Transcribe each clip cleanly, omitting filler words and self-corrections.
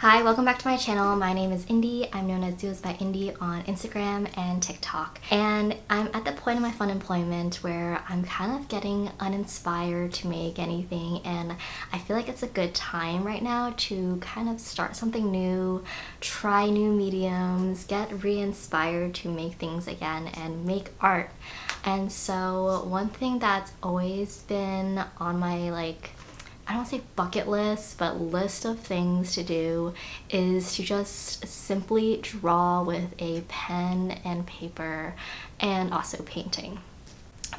Hi, welcome back to my channel. My name is Indy. I'm known as Duos by Indy on Instagram and TikTok. And I'm at the point of my fun employment where I'm kind of getting uninspired to make anything, and I feel like it's a good time right now to kind of start something new, try new mediums, get re-inspired to make things again and make art. And so one thing that's always been on my I don't say bucket list, but list of things to do is to just simply draw with a pen and paper and also painting.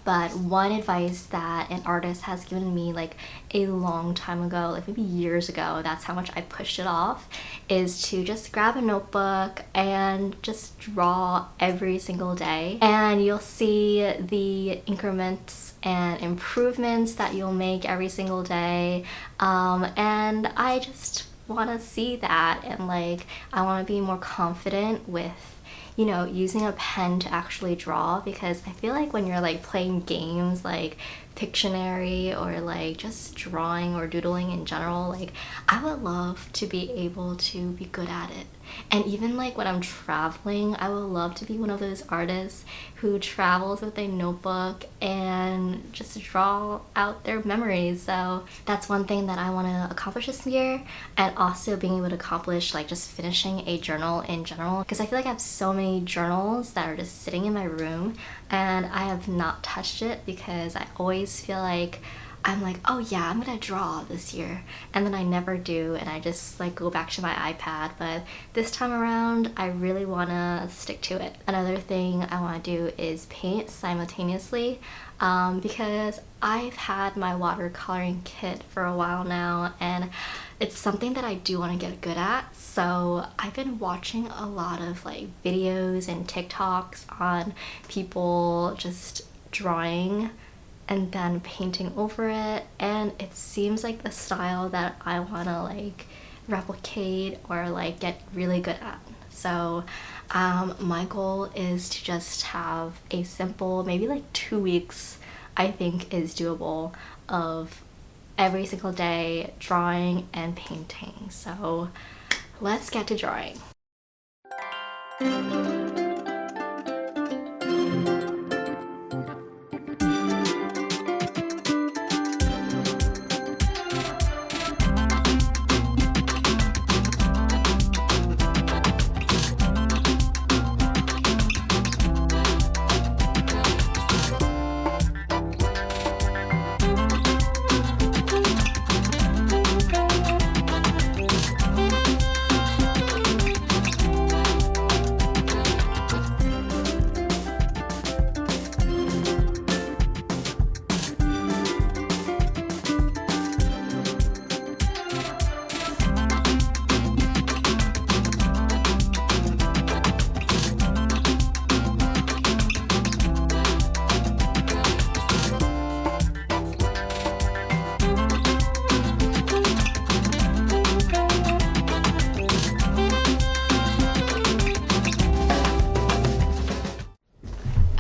But one advice that an artist has given me like a long time ago, like maybe years ago, that's how much I pushed it off, is to just grab a notebook and just draw every single day. And you'll see the increments and improvements that you'll make every single day. And I just want to see that, and like I want to be more confident with using a pen to actually draw, because I feel like when you're like playing games like Pictionary or like just drawing or doodling in general, like I would love to be able to be good at it. And even like when I'm traveling, I would love to be one of those artists who travels with a notebook and just draw out their memories. So that's one thing that I want to accomplish this year, and also being able to accomplish like just finishing a journal in general, because I feel like I have so many journals that are just sitting in my room and I have not touched it because I always feel like I'm like, oh yeah, I'm gonna draw this year, and then I never do, and I just like go back to my iPad. But this time around I really want to stick to it. Another thing I want to do is paint simultaneously, because I've had my watercoloring kit for a while now, and it's something that I do want to get good at. So I've been watching a lot of like videos and TikToks on people just drawing and then painting over it, and it seems like the style that I want to like replicate or like get really good at. So my goal is to just have a simple, maybe like 2 weeks, I think is doable, of every single day drawing and painting. So let's get to drawing.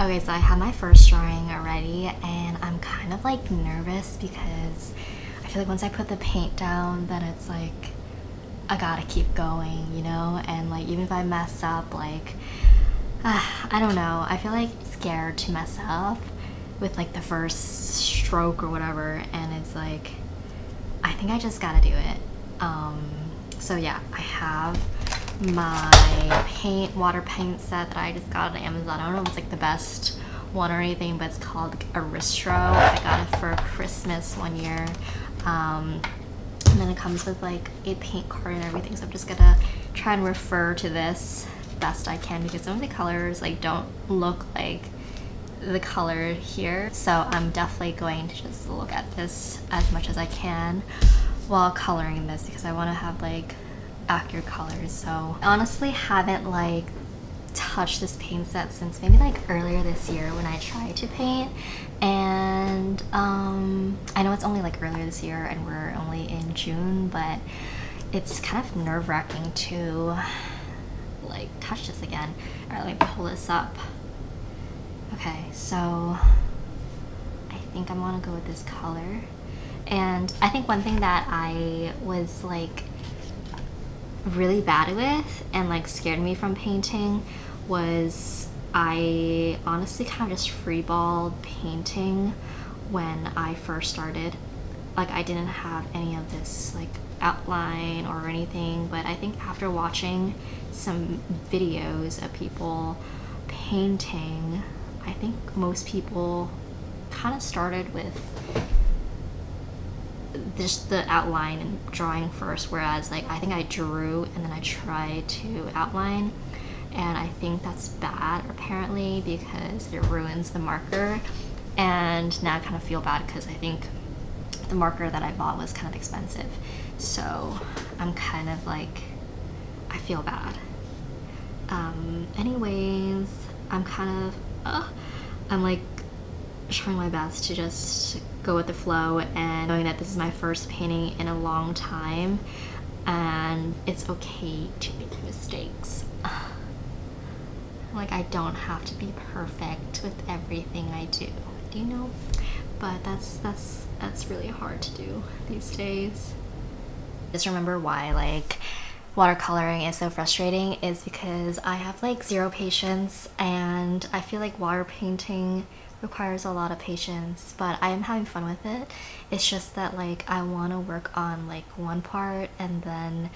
Okay, so I have my first drawing already, and I'm kind of like nervous because I feel like once I put the paint down, then it's like I gotta keep going, and like even if I mess up, like I don't know, I feel like scared to mess up with like the first stroke or whatever, and it's like I think I just gotta do it. So yeah, I have my water paint set that I just got on Amazon. I don't know if it's like the best one or anything, but it's called Aristro. I got it for Christmas one year. And then it comes with like a paint card and everything, so I'm just gonna try and refer to this best I can, because some of the colors like don't look like the color here. So I'm definitely going to just look at this as much as I can while coloring this, because I want to have like accurate colors. So I honestly haven't like touched this paint set since maybe like earlier this year when I tried to paint, and I know it's only like earlier this year and we're only in June, but it's kind of nerve-wracking to like touch this again. Alright, let me pull this up. Okay, so I think I'm gonna go with this color. And I think one thing that I was like really bad with and like scared me from painting was I honestly kind of just freeballed painting when I first started. Like I didn't have any of this like outline or anything, but I think after watching some videos of people painting, I think most people kind of started with just the outline and drawing first, whereas like I think I drew and then I tried to outline, and I think that's bad apparently because it ruins the marker. And now I kind of feel bad because I think the marker that I bought was kind of expensive, so I'm kind of like, I feel bad. Anyways, I'm kind of I'm like trying my best to just go with the flow and knowing that this is my first painting in a long time and it's okay to make mistakes. Like I don't have to be perfect with everything I do you know? But that's really hard to do these days. Just remember why like watercoloring is so frustrating is because I have like zero patience, and I feel like water painting requires a lot of patience, but I am having fun with it. It's just that like I want to work on like one part and then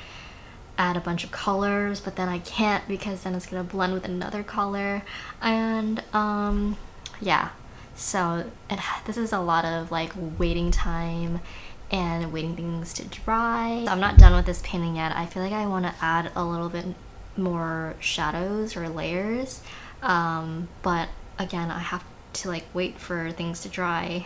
add a bunch of colors, but then I can't because then it's gonna blend with another color, and yeah, so this is a lot of like waiting time and waiting things to dry. I'm not done with this painting yet. I feel like I want to add a little bit more shadows or layers, but again I have to like wait for things to dry,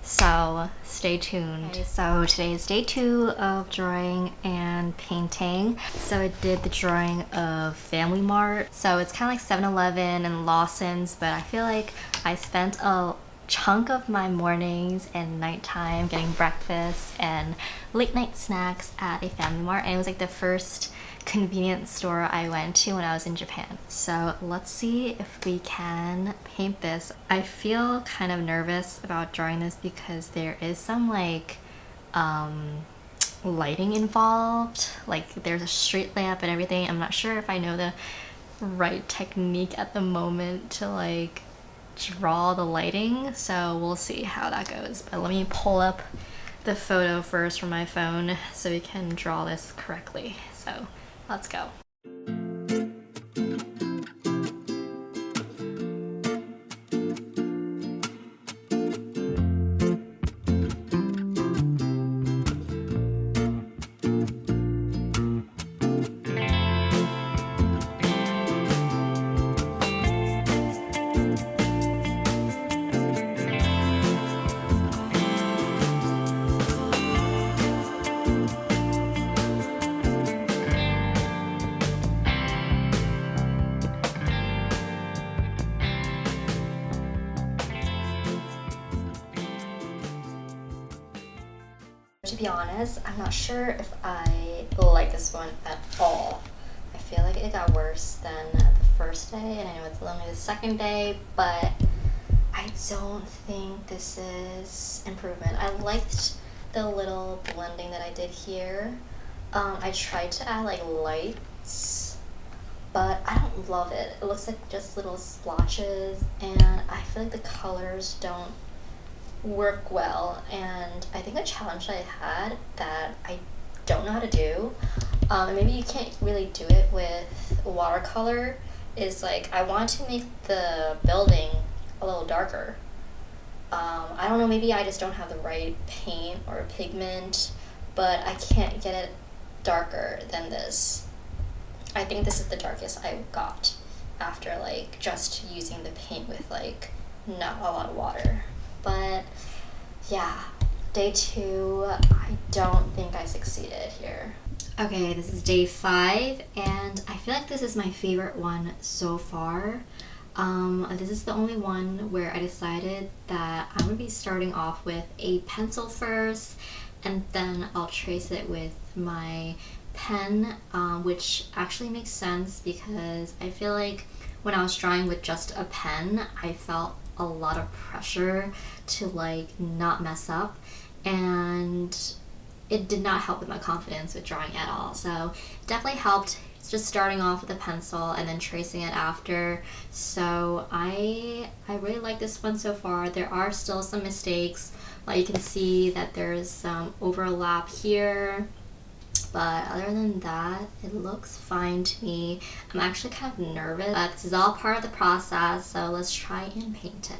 so stay tuned. Okay, so today is day 2 of drawing and painting. So I did the drawing of Family Mart, so it's kind of like 7-Eleven and Lawson's, but I feel like I spent a chunk of my mornings and nighttime getting breakfast and late night snacks at a Family Mart, and it was like the first convenience store I went to when I was in Japan. So let's see if we can paint this. I feel kind of nervous about drawing this because there is some like lighting involved, like there's a street lamp and everything. I'm not sure if I know the right technique at the moment to like draw the lighting, so we'll see how that goes. But let me pull up the photo first from my phone so we can draw this correctly. So let's go. To be honest, I'm not sure if I like this one at all. I feel like it got worse than the first day, and I know it's only the second day, but I don't think this is improvement. I liked the little blending that I did here. I tried to add like lights, but I don't love it. It looks like just little splotches, and I feel like the colors don't work well, and I think the challenge I had that I don't know how to do, and maybe you can't really do it with watercolor, is like I want to make the building a little darker. I don't know, maybe I just don't have the right paint or pigment, but I can't get it darker than this. I think this is the darkest I got after like just using the paint with like not a lot of water. But yeah, day 2, I don't think I succeeded here. Okay, this is day 5, and I feel like this is my favorite one so far. This is the only one where I decided that I'm gonna be starting off with a pencil first, and then I'll trace it with my pen, which actually makes sense because I feel like when I was drawing with just a pen, I felt a lot of pressure to like not mess up, and it did not help with my confidence with drawing at all. So definitely helped just starting off with a pencil and then tracing it after. So I really like this one so far. There are still some mistakes. Like you can see that there's some overlap here, but other than that, it looks fine to me. I'm actually kind of nervous, but this is all part of the process, so let's try and paint it.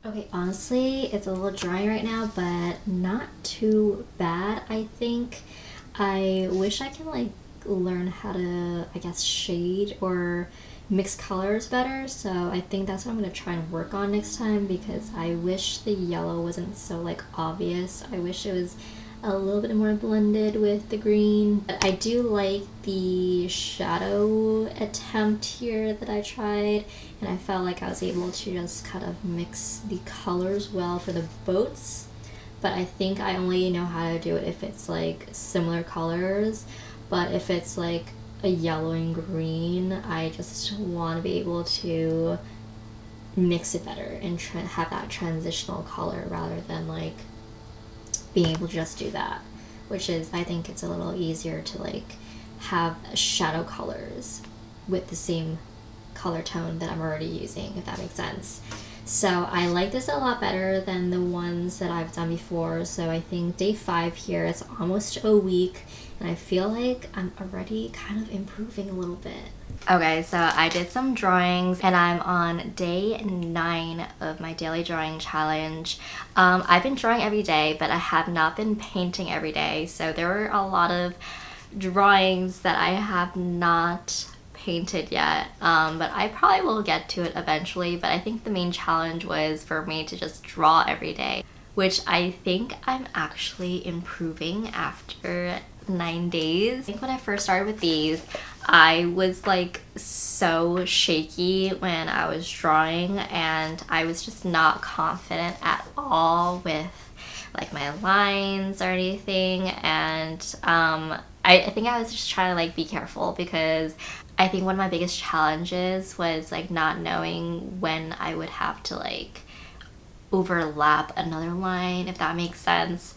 Okay, honestly, it's a little dry right now, but not too bad, I think. I wish I can like learn how to, I guess, shade or mix colors better, so I think that's what I'm gonna try and work on next time, because I wish the yellow wasn't so like obvious. I wish it was a little bit more blended with the green. But I do like the shadow attempt here that I tried, and I felt like I was able to just kind of mix the colors well for the boats. But I think I only know how to do it if it's like similar colors. But if it's like a yellow and green, I just want to be able to mix it better and have that transitional color rather than like being able to just do that, which is, I think it's a little easier to like have shadow colors with the same color tone that I'm already using, if that makes sense. So I like this a lot better than the ones that I've done before. So I think day 5 here, it's almost a week, and I feel like I'm already kind of improving a little bit. Okay, so I did some drawings and I'm on day 9 of my daily drawing challenge. I've been drawing every day, but I have not been painting every day. So there were a lot of drawings that I have not painted yet, but I probably will get to it eventually. But I think the main challenge was for me to just draw every day, which I think I'm actually improving after 9 days. I think when I first started with these, I was like so shaky when I was drawing, and I was just not confident at all with like my lines or anything. And I think I was just trying to like be careful, because I think one of my biggest challenges was like not knowing when I would have to like overlap another line, if that makes sense.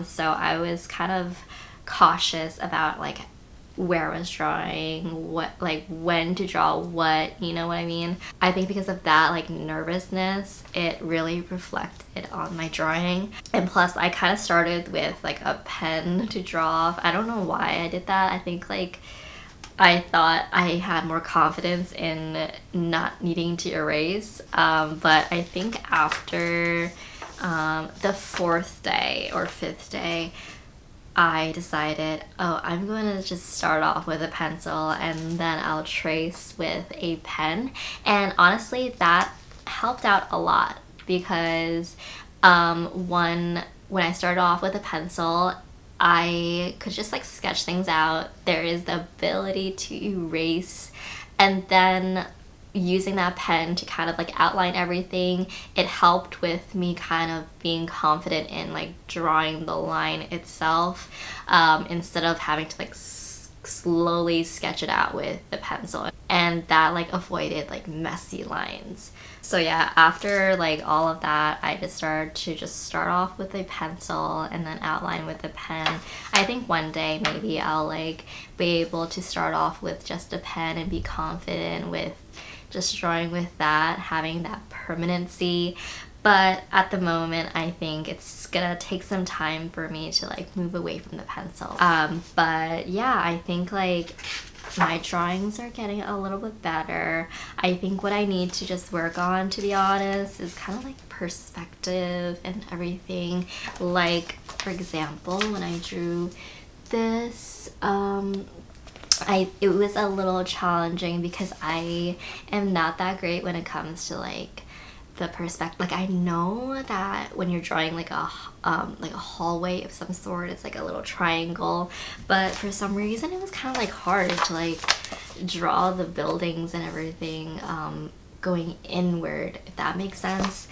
So I was kind of cautious about like where I was drawing, what, like when to draw what, you know what I mean? I think because of that like nervousness, it really reflected on my drawing. And plus I kind of started with like a pen to draw off. I don't know why I did that. I think like I thought I had more confidence in not needing to erase, but I think after the 4th day or 5th day, I decided, oh, I'm going to just start off with a pencil and then I'll trace with a pen. And honestly, that helped out a lot, because when I started off with a pencil, I could just like sketch things out. There is the ability to erase, and then using that pen to kind of like outline everything, it helped with me kind of being confident in like drawing the line itself, instead of having to like slowly sketch it out with the pencil, and that like avoided like messy lines. So yeah, after like all of that, I just started to just start off with a pencil and then outline with a pen. I think one day maybe I'll like be able to start off with just a pen and be confident with just drawing with that, having that permanency. But at the moment, I think it's gonna take some time for me to like move away from the pencil. But yeah, I think like my drawings are getting a little bit better. I think what I need to just work on, to be honest, is kind of like perspective and everything. Like, for example, when I drew this, it was a little challenging because I am not that great when it comes to like the perspective. Like, I know that when you're drawing like a hallway of some sort, it's like a little triangle, but for some reason it was kind of like hard to like draw the buildings and everything going inward, if that makes sense.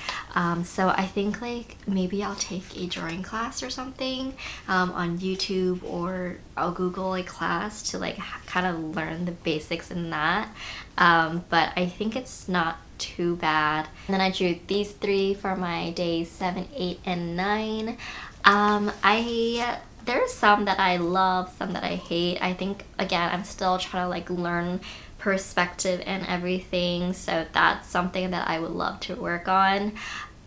So I think like maybe I'll take a drawing class or something on YouTube, or I'll Google a class to like kind of learn the basics in that. But I think it's not too bad. And then I drew these three for my days 7, 8, and 9. There's some that I love, some that I hate. I think again, I'm still trying to like learn perspective and everything, so that's something that I would love to work on.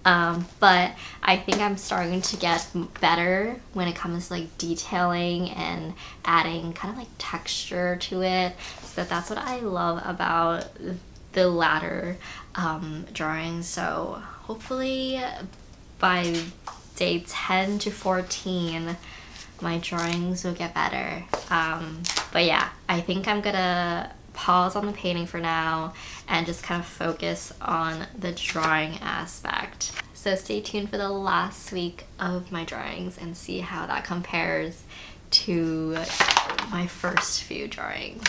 But I think I'm starting to get better when it comes to like detailing and adding kind of like texture to it. So that's what I love about the latter drawing. So hopefully by day 10 to 14 my drawings will get better. But yeah, I think I'm gonna pause on the painting for now and just kind of focus on the drawing aspect. So stay tuned for the last week of my drawings and see how that compares to my first few drawings.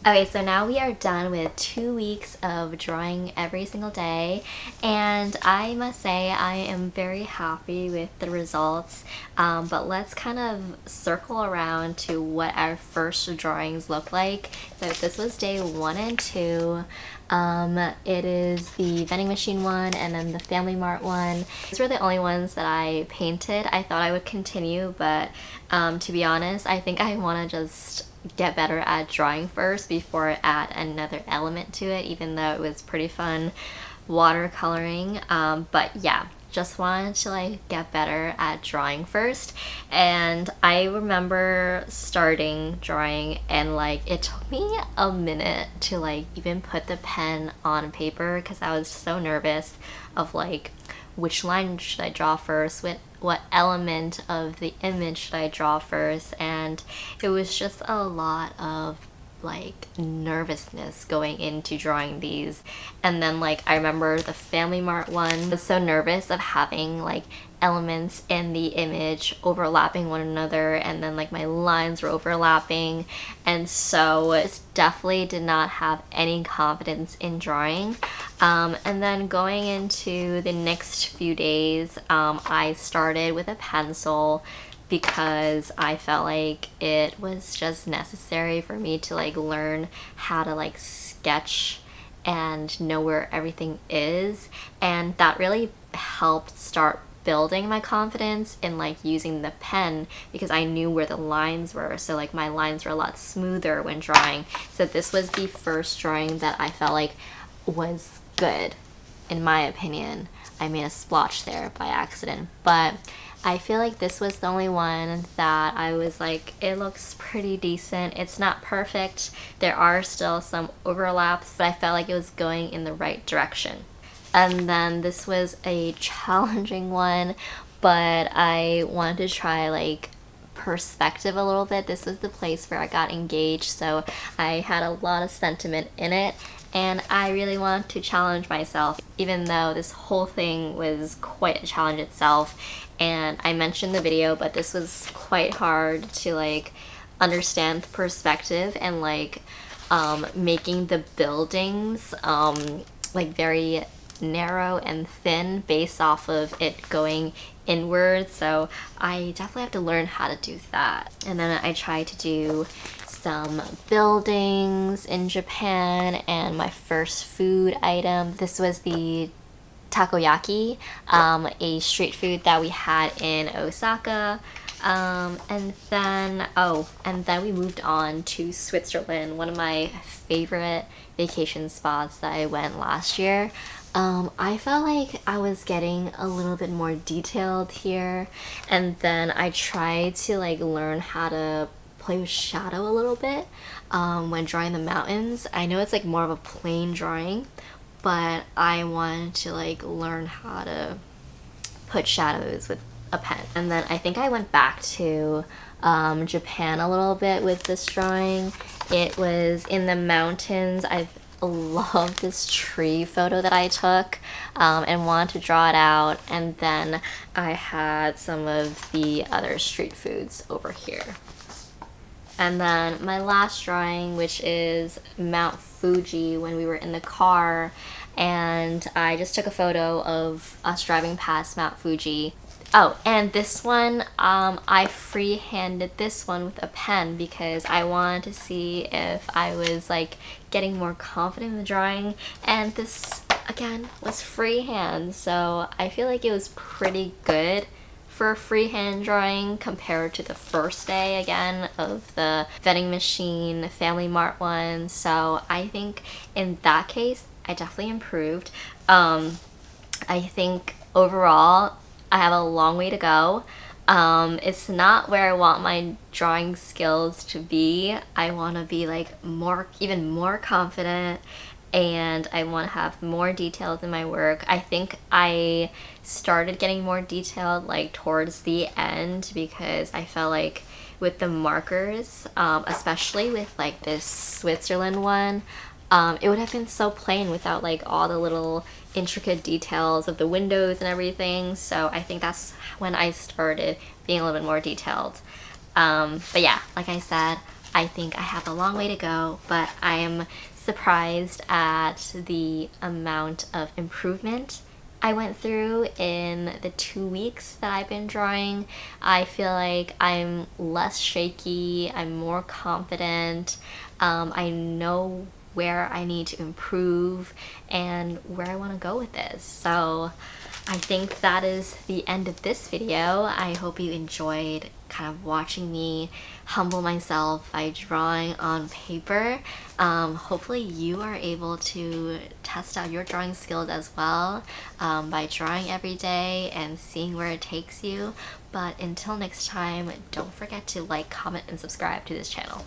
Okay, so now we are done with 2 weeks of drawing every single day, and I must say I am very happy with the results. But let's kind of circle around to what our first drawings look like. So this was day 1 and 2. It is the vending machine one and then the Family Mart one. These were the only ones that I painted. I thought I would continue, but to be honest, I think I want to just get better at drawing first before I add another element to it, even though it was pretty fun watercoloring. But yeah, just wanted to like get better at drawing first. And I remember starting drawing and like it took me a minute to like even put the pen on paper because I was so nervous of like which line should I draw first, what element of the image should I draw first, and it was just a lot of like nervousness going into drawing these. And then like I remember the Family Mart one, I was so nervous of having like elements in the image overlapping one another, and then like my lines were overlapping, and so it definitely did not have any confidence in drawing. And then going into the next few days, I started with a pencil because I felt like it was just necessary for me to like learn how to like sketch and know where everything is, and that really helped start building my confidence in like using the pen because I knew where the lines were, so like my lines were a lot smoother when drawing. So this was the first drawing that I felt like was good, in my opinion. I made a splotch there by accident, but I feel like this was the only one that I was like, it looks pretty decent. It's not perfect. There are still some overlaps, but I felt like it was going in the right direction. And then this was a challenging one, but I wanted to try like perspective a little bit. This was the place where I got engaged, so I had a lot of sentiment in it, and I really want to challenge myself, even though this whole thing was quite a challenge itself. And I mentioned the video, but this was quite hard to like understand the perspective and like making the buildings like very narrow and thin based off of it going inward. So I definitely have to learn how to do that. And then I tried to do some buildings in Japan and my first food item. This was the takoyaki, a street food that we had in Osaka. And then we moved on to Switzerland, one of my favorite vacation spots that I went last year. I felt like I was getting a little bit more detailed here, and then I tried to like learn how to play with shadow a little bit when drawing the mountains. I know it's like more of a plain drawing, but I wanted to like learn how to put shadows with a pen. And then I think I went back to Japan a little bit with this drawing. It was in the mountains. I love this tree photo that I took and wanted to draw it out, and then I had some of the other street foods over here. And then my last drawing, which is Mount Fuji, when we were in the car, and I just took a photo of us driving past Mount Fuji. Oh, and this one, I free-handed this one with a pen because I wanted to see if I was like getting more confident in the drawing, and this again was freehand, so I feel like it was pretty good for a freehand drawing compared to the first day again of the vending machine Family Mart one. So I think in that case I definitely improved. I think overall I have a long way to go. It's not where I want my drawing skills to be. I want to be like even more confident, and I want to have more details in my work. I think I started getting more detailed like towards the end because I felt like with the markers, especially with like this Switzerland one, it would have been so plain without like all the little intricate details of the windows and everything. So I think that's when I started being a little bit more detailed. But yeah, like I said, I think I have a long way to go, but I am surprised at the amount of improvement I went through in the 2 weeks that I've been drawing. I feel like I'm less shaky, I'm more confident, I know where I need to improve and where I want to go with this. So I think that is the end of this video. I hope you enjoyed kind of watching me humble myself by drawing on paper. Hopefully you are able to test out your drawing skills as well by drawing every day and seeing where it takes you. But until next time, don't forget to like, comment, and subscribe to this channel.